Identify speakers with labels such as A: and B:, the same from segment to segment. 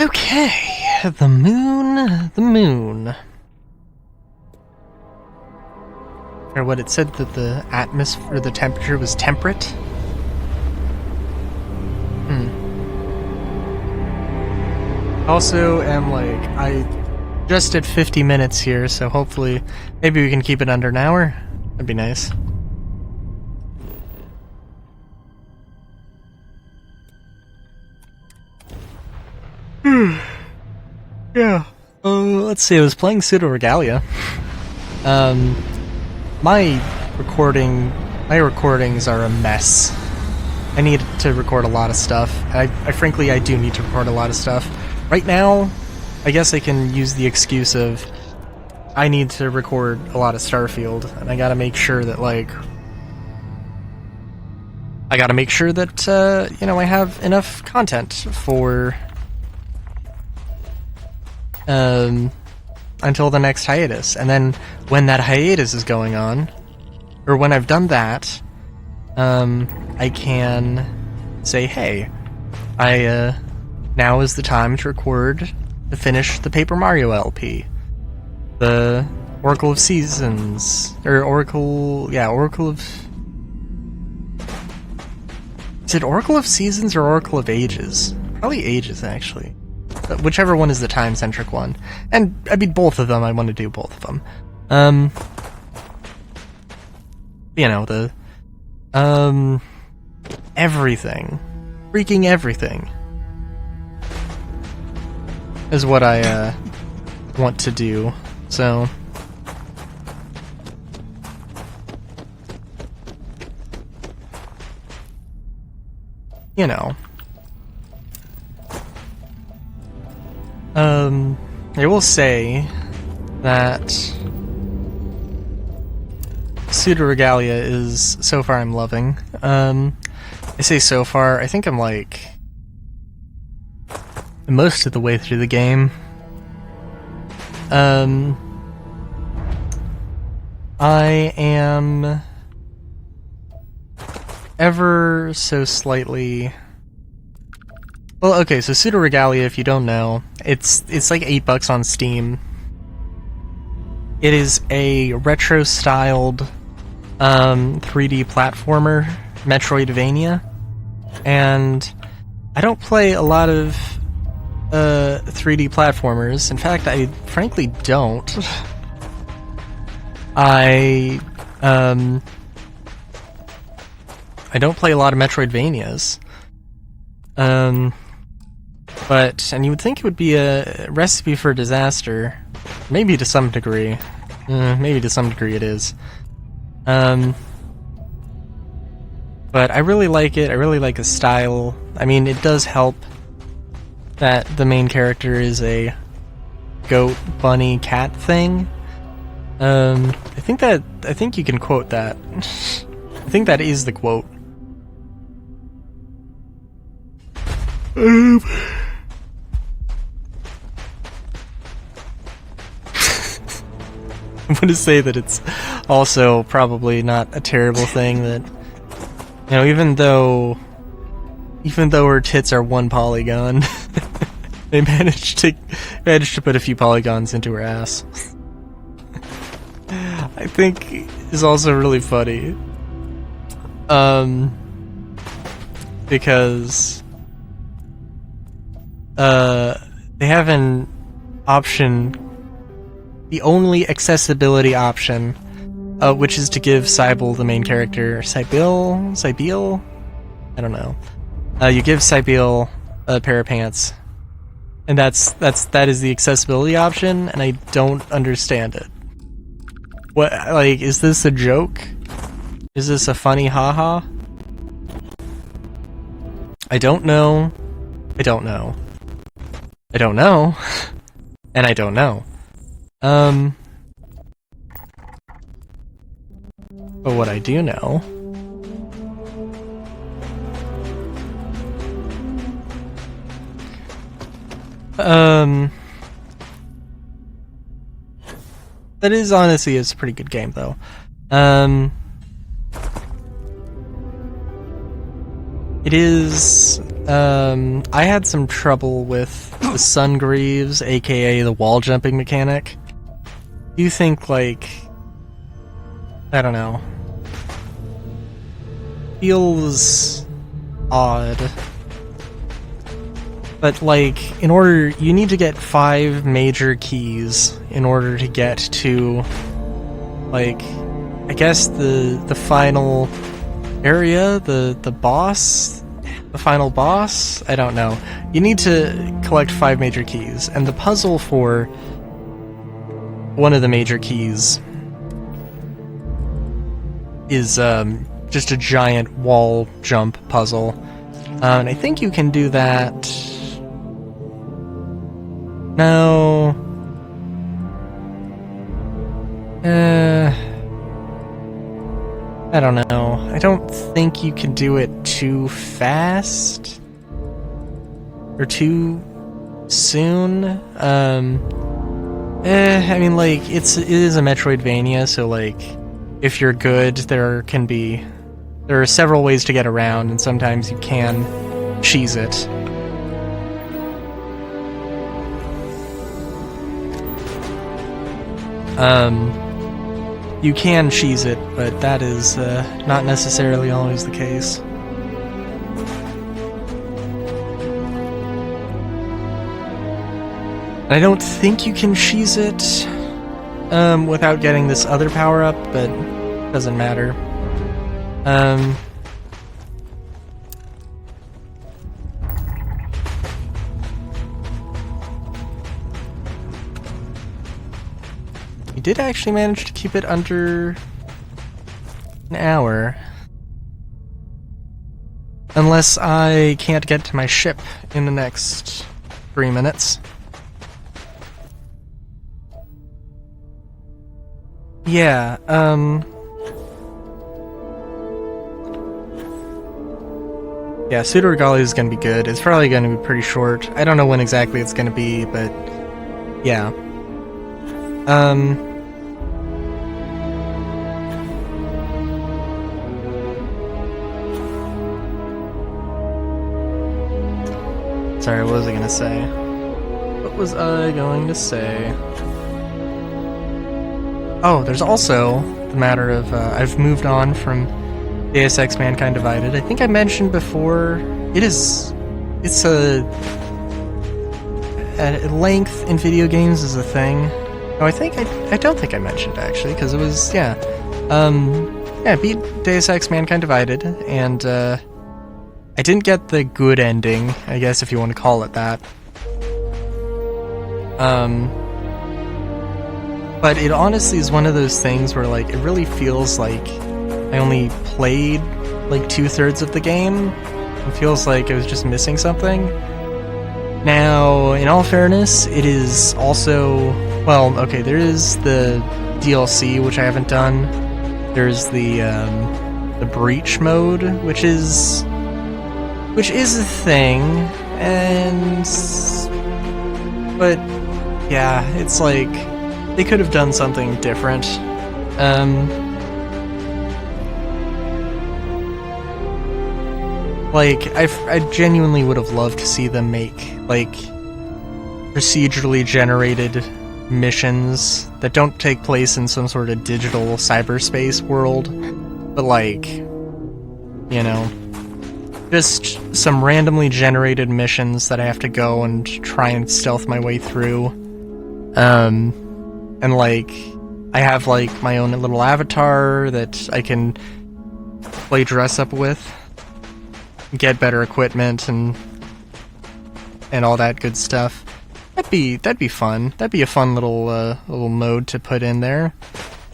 A: Okay, the moon. Or what it said that the atmosphere, the temperature was temperate. Also am I just at 50 minutes here, so hopefully maybe we can keep it under an hour. That'd be nice. Yeah. Let's see, I was playing Pseudo Regalia. My recordings are a mess. I need to record a lot of stuff. Frankly, I do need to record a lot of stuff. Right now, I guess I can use the excuse of I need to record a lot of Starfield, and I gotta make sure that, I have enough content for, until the next hiatus. And then, when that hiatus is going on, or when I've done that, I can say, hey, now is the time to finish the Paper Mario LP. The Oracle of Seasons, or Oracle of... Is it Oracle of Seasons or Oracle of Ages? Probably Ages, actually. But whichever one is the time-centric one. And, I mean, both of them, I want to do both of them. Everything. Freaking everything. Is what I, want to do, so... I will say that Pseudo Regalia is, so far I'm loving. I say so far, I think I'm most of the way through the game. I am ever so slightly... Well, okay, so Pseudo Regalia, if you don't know, it's like $8 on Steam. It is a retro-styled 3D platformer, Metroidvania, and I don't play a lot of 3D platformers. In fact, I frankly don't. I don't play a lot of Metroidvanias. And you would think it would be a recipe for disaster. Maybe to some degree. Maybe to some degree it is. But I really like it. I really like the style. I mean, it does help that the main character is a goat, bunny, cat thing. I think you can quote that. I think that is the quote. I'm going to say that it's also probably not a terrible thing that, even though her tits are one polygon, they managed to put a few polygons into her ass. I think is also really funny. Because they have an option, the only accessibility option, which is to give Cybele, the main character, Cybele? I don't know. You give Cybele a pair of pants, and that is the accessibility option, and I don't understand it. What, is this a joke? Is this a funny haha? I don't know. I don't know. I don't know. And I don't know. But what I do know... That is honestly a pretty good game, though. It is... I had some trouble with the Sun Greaves, aka the wall jumping mechanic, do you think, like, I don't know, feels odd. But, like, you need to get 5 major keys in order to get to, like, I guess the final area, the boss, the final boss? I don't know. You need to collect 5 major keys, and the puzzle for one of the major keys is just a giant wall jump puzzle. And I think you can do that... No... I don't know. I don't think you can do it too fast or too soon. I mean, like, it is a Metroidvania, so, like, if you're good, there are several ways to get around, and sometimes you can cheese it. You can cheese it, but that is not necessarily always the case. I don't think you can cheese it without getting this other power-up, but it doesn't matter. You did actually manage to keep it under an hour. Unless I can't get to my ship in the next 3 minutes. Yeah, yeah, Pseudo Regalia is gonna be good. It's probably gonna be pretty short. I don't know when exactly it's gonna be, but yeah. Sorry, what was I gonna say? What was I going to say? Oh, there's also the matter of, I've moved on from Deus Ex Mankind Divided. I think I mentioned before, it's a length in video games is a thing. Oh, I don't think I mentioned, actually, because it was, yeah. Yeah, beat Deus Ex Mankind Divided, and, I didn't get the good ending, I guess, if you want to call it that. But it honestly is one of those things where, like, it really feels like I only played, like, 2/3 of the game. It feels like I was just missing something. Now, in all fairness, it is also... Well, okay, there is the DLC, which I haven't done. There's the Breach mode, which is a thing, and... But, yeah, it's like... They could have done something different. Like, I genuinely would have loved to see them make, like, procedurally generated missions that don't take place in some sort of digital cyberspace world, but, like, you know, just some randomly generated missions that I have to go and try and stealth my way through. And, like, I have, like, my own little avatar that I can play dress up with, get better equipment, and all that good stuff. That'd be fun. That'd be a fun little mode to put in there.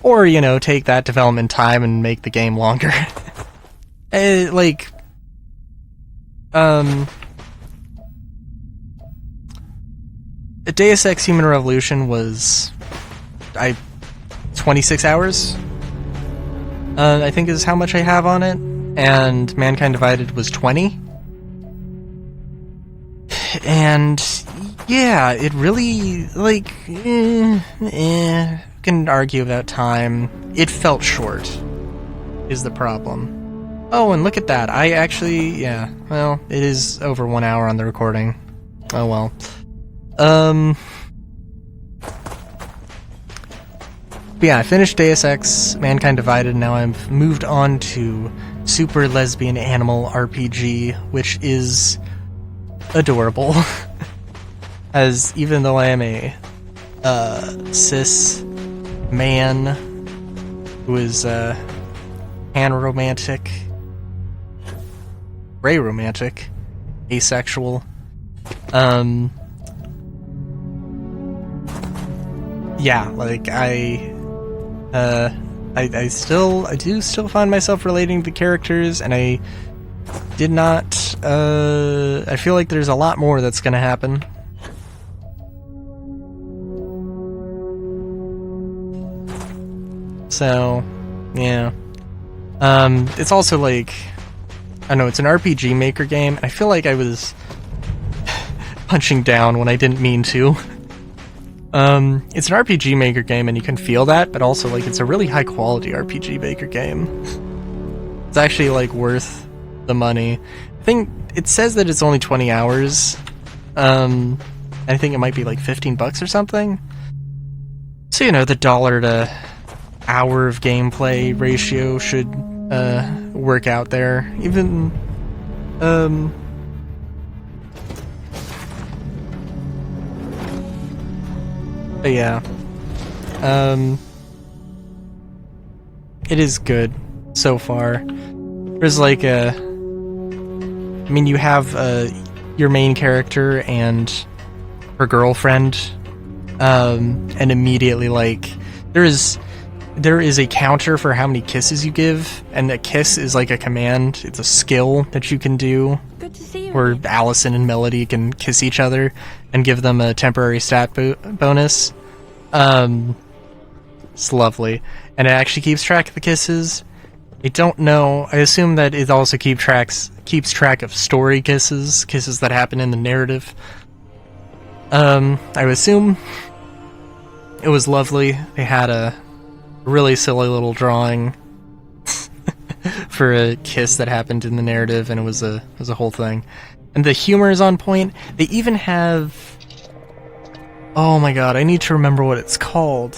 A: Or, you know, take that development time and make the game longer. Deus Ex Human Revolution was... 26 hours, I think is how much I have on it, and Mankind Divided was 20. And yeah, it really, like, can argue about time. It felt short, is the problem. Oh, and look at that, I actually, yeah, well, it is over 1 hour on the recording. Oh well. But yeah, I finished Deus Ex Mankind Divided, now I've moved on to Super Lesbian Animal RPG, which is adorable. As even though I am a cis man who is panromantic, gray romantic, asexual, yeah, like I do still find myself relating to characters, and I did not, I feel like there's a lot more that's gonna happen. So, yeah. It's also like, I know it's an RPG Maker game, and I feel like I was punching down when I didn't mean to. It's an RPG Maker game, and you can feel that, but also, like, it's a really high quality RPG Maker game. It's actually, like, worth the money. I think it says that it's only 20 hours. I think it might be like $15 or something. So, you know, the dollar to hour of gameplay ratio should work out there. Even but yeah, it is good so far. There's like I mean, you have your main character and her girlfriend, and immediately, like, there is a counter for how many kisses you give, and a kiss is like a command. It's a skill that you can do.
B: Good to see you.
A: Where Allison and Melody can kiss each other and give them a temporary stat bonus. It's lovely, and it actually keeps track of the kisses. I don't know. I assume that it also keeps track of story kisses that happen in the narrative. I would assume it was lovely. They had a really silly little drawing for a kiss that happened in the narrative, and it was a whole thing. And the humor is on point. They even have, oh my god, I need to remember what it's called.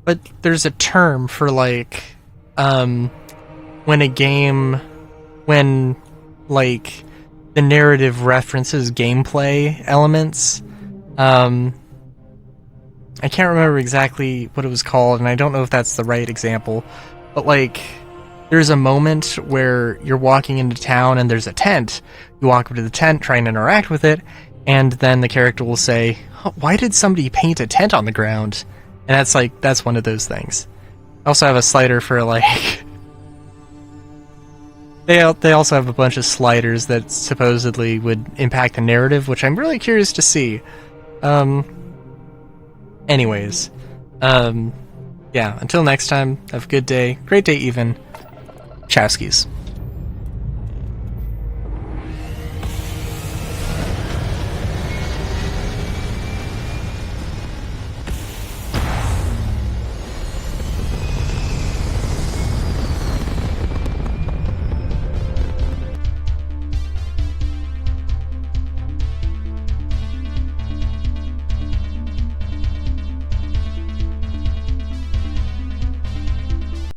A: But there's a term for, like, when like the narrative references gameplay elements. I can't remember exactly what it was called, and I don't know if that's the right example, but, like, there's a moment where you're walking into town and there's a tent. You walk up to the tent, try and interact with it, and then the character will say, oh, why did somebody paint a tent on the ground? And that's one of those things. I also have a slider for, like, they also have a bunch of sliders that supposedly would impact the narrative, which I'm really curious to see. Anyways, yeah, until next time, have a good day, great day even, chowskis.